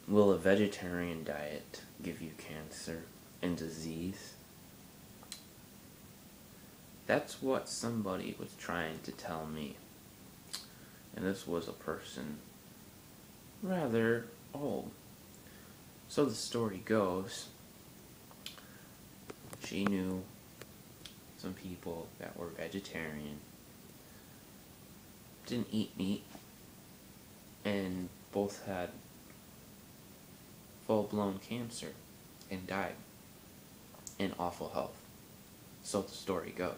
Will a vegetarian diet give you cancer and disease? That's what somebody was trying to tell me. And this was a person rather old. So the story goes, she knew some people that were vegetarian, didn't eat meat, and both had full-blown cancer and died in awful health. So the story goes.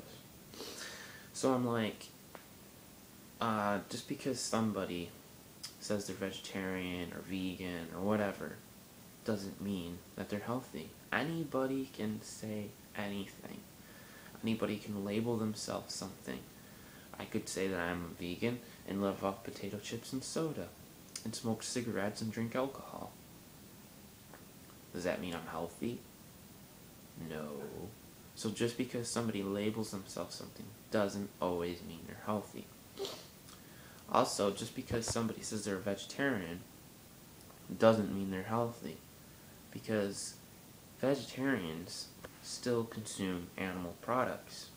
So I'm like, just because somebody says they're vegetarian or vegan or whatever doesn't mean that they're healthy. Anybody can say anything. Anybody can label themselves something. I could say that I'm a vegan and live off potato chips and soda and smoke cigarettes and drink alcohol. Does that mean I'm healthy? No. So just because somebody labels themselves something doesn't always mean they're healthy. Also, just because somebody says they're a vegetarian doesn't mean they're healthy. Because vegetarians still consume animal products.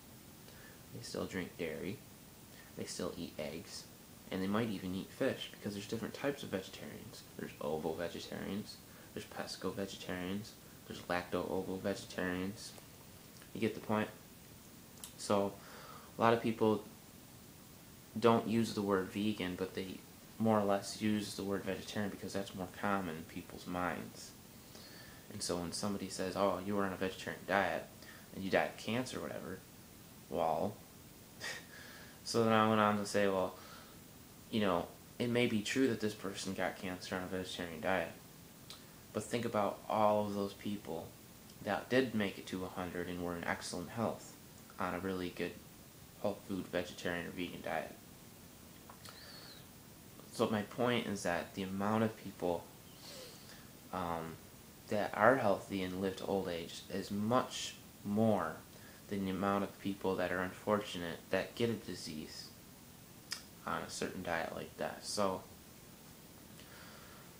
They still drink dairy, they still eat eggs, and they might even eat fish, because there's different types of vegetarians. There's ovo-vegetarians, there's pesco-vegetarians, there's lacto-ovo-vegetarians. You get the point? So, a lot of people don't use the word vegan, but they more or less use the word vegetarian because that's more common in people's minds. And so when somebody says, oh, you were on a vegetarian diet, and you died of cancer or whatever, well, so then I went on to say, well, it may be true that this person got cancer on a vegetarian diet, but think about all of those people that did make it to 100 and were in excellent health on a really good whole food vegetarian or vegan diet. So my point is that the amount of people that are healthy and live to old age is much more than the amount of people that are unfortunate that get a disease on a certain diet like that. So,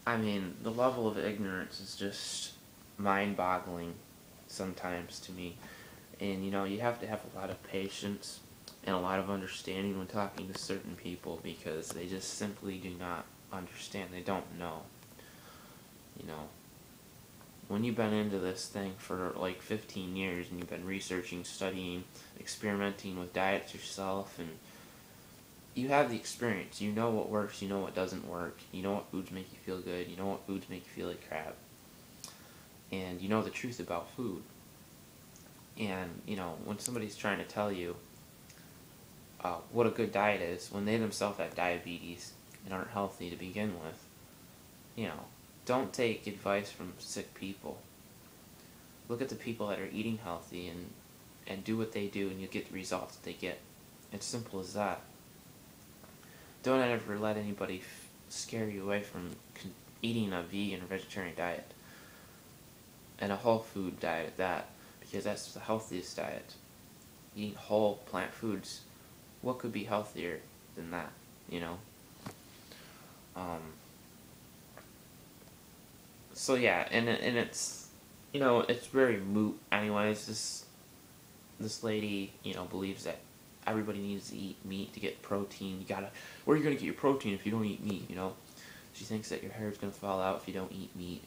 I mean, the level of ignorance is just mind-boggling sometimes to me. And, you have to have a lot of patience and a lot of understanding when talking to certain people, because they just simply do not understand. They don't know. When you've been into this thing for like 15 years and you've been researching, studying, experimenting with diets yourself, and you have the experience, you know what works, you know what doesn't work, you know what foods make you feel good, you know what foods make you feel like crap, and you know the truth about food. And, when somebody's trying to tell you what a good diet is, when they themselves have diabetes and aren't healthy to begin with, don't take advice from sick people. Look at the people that are eating healthy and do what they do, and you'll get the results that they get. It's simple as that. Don't ever let anybody scare you away from eating a vegan or vegetarian diet, and a whole food diet at that, because that's the healthiest diet. Eating whole plant foods, what could be healthier than that, So yeah, and it's, it's very moot anyways. This lady, believes that everybody needs to eat meat to get protein. Where are you going to get your protein if you don't eat meat, She thinks that your hair is going to fall out if you don't eat meat.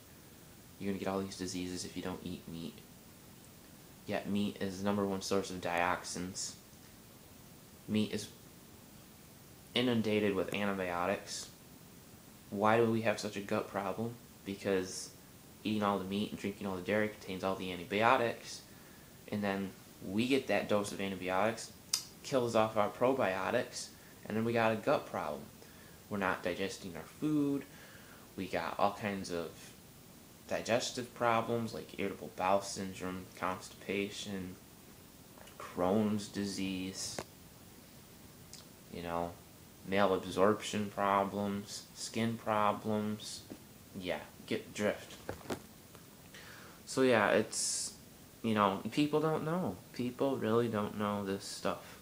You're going to get all these diseases if you don't eat meat. Yet meat is the #1 source of dioxins. Meat is inundated with antibiotics. Why do we have such a gut problem? Because eating all the meat and drinking all the dairy contains all the antibiotics, and then we get that dose of antibiotics, kills off our probiotics, and then we got a gut problem. We're not digesting our food, we got all kinds of digestive problems like irritable bowel syndrome, constipation, Crohn's disease, malabsorption problems, skin problems. Yeah, get the drift. So yeah, it's, people don't know. People really don't know this stuff.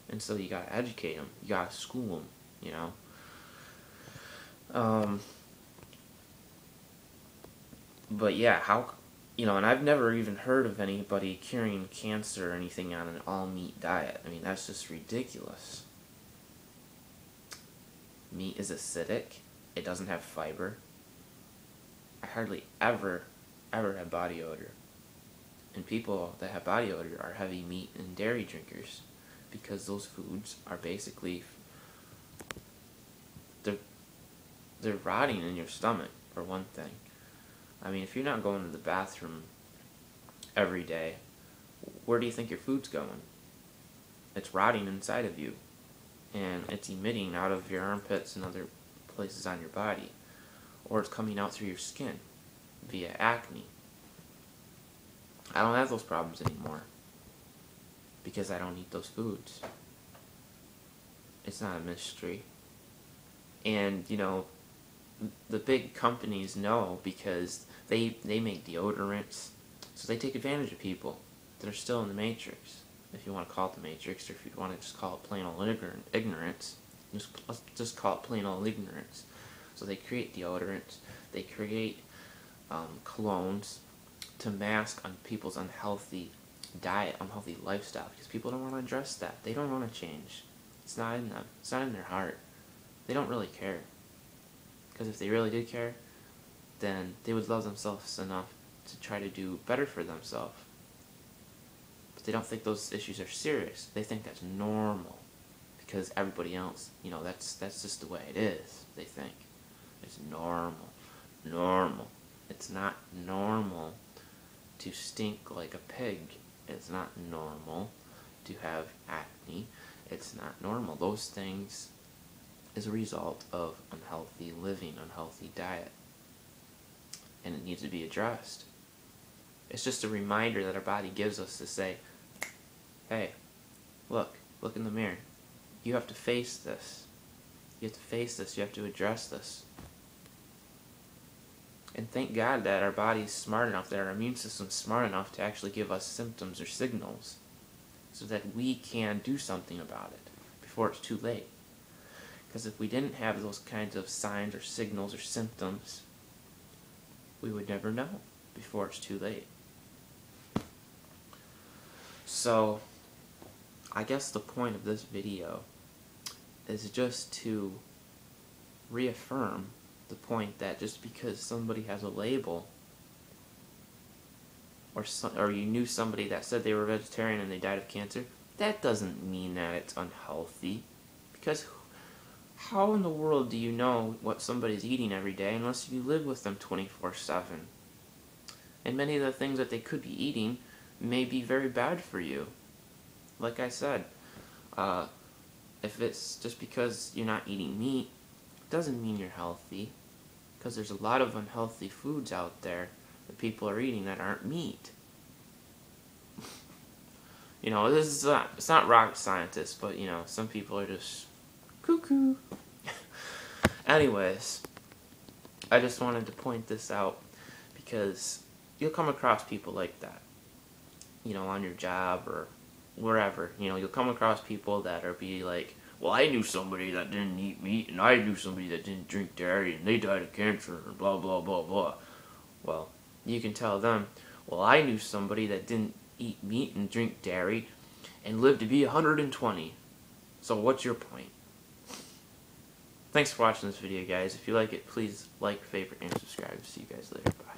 And so you gotta educate them. You gotta school them, But yeah, and I've never even heard of anybody curing cancer or anything on an all-meat diet. I mean, that's just ridiculous. Meat is acidic. It doesn't have fiber. I hardly ever have body odor. And people that have body odor are heavy meat and dairy drinkers, because those foods are basically, they're rotting in your stomach, for one thing. I mean, if you're not going to the bathroom every day, where do you think your food's going? It's rotting inside of you, and it's emitting out of your armpits and other places on your body, or it's coming out through your skin via acne. I don't have those problems anymore because I don't eat those foods. It's not a mystery. And, the big companies know, because they make deodorants, so they take advantage of people that are still in the Matrix, if you want to call it the Matrix, or if you want to just call it plain old ignorance. Let's just call it plain old ignorance. So they create deodorants, they create colognes to mask on people's unhealthy diet, unhealthy lifestyle, because people don't want to address that. They don't want to change. It's not in them. It's not in their heart. They don't really care. Because if they really did care, then they would love themselves enough to try to do better for themselves. But they don't think those issues are serious. They think that's normal, because everybody else, that's just the way it is, they think. It's normal. Normal. It's not normal to stink like a pig. It's not normal to have acne. It's not normal. Those things is a result of unhealthy living, unhealthy diet. And it needs to be addressed. It's just a reminder that our body gives us to say, hey, look in the mirror. You have to face this. You have to face this. You have to address this. And thank God that our body's smart enough, that our immune system's smart enough to actually give us symptoms or signals so that we can do something about it before it's too late. Because if we didn't have those kinds of signs or signals or symptoms, we would never know before it's too late. So, I guess the point of this video is just to reaffirm the point that just because somebody has a label, or you knew somebody that said they were vegetarian and they died of cancer, that doesn't mean that it's unhealthy. Because how in the world do you know what somebody's eating every day unless you live with them 24/7? And many of the things that they could be eating may be very bad for you. Like I said, if it's just because you're not eating meat, it doesn't mean you're healthy. Because there's a lot of unhealthy foods out there that people are eating that aren't meat. It's not rocket scientists, but some people are just cuckoo. Anyways, I just wanted to point this out because you'll come across people like that, on your job or wherever. You'll come across people that are be like, well, I knew somebody that didn't eat meat, and I knew somebody that didn't drink dairy, and they died of cancer, and blah, blah, blah, blah. Well, you can tell them, well, I knew somebody that didn't eat meat and drink dairy, and lived to be 120. So what's your point? Thanks for watching this video, guys. If you like it, please like, favorite, and subscribe. See you guys later. Bye.